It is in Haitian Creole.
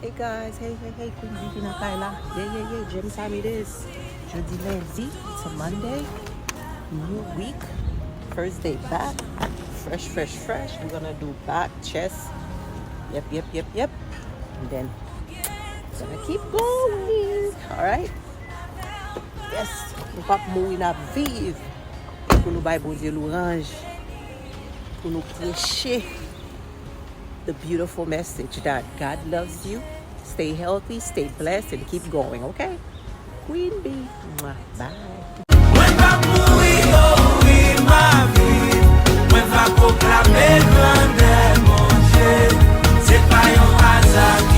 Hey guys, hey, Queen Vicky na Kyla. Yeah, gym time it is. Jeudi lundi, it's a Monday, new week, first day back, fresh. We're gonna do back, chest, yep. And then gonna keep going, alright? Yes, nous pas mourir na vivre pour nous bailler Bondye l'orange, pour nous prêcher the beautiful message that God loves you. Stay healthy, stay blessed, and keep going, okay? Queen Bee. Mwah. Bye. Mwen va mourir, oh ma vie. Mwen va proclamer grandè, mon Dieu. C'est pas un hasard.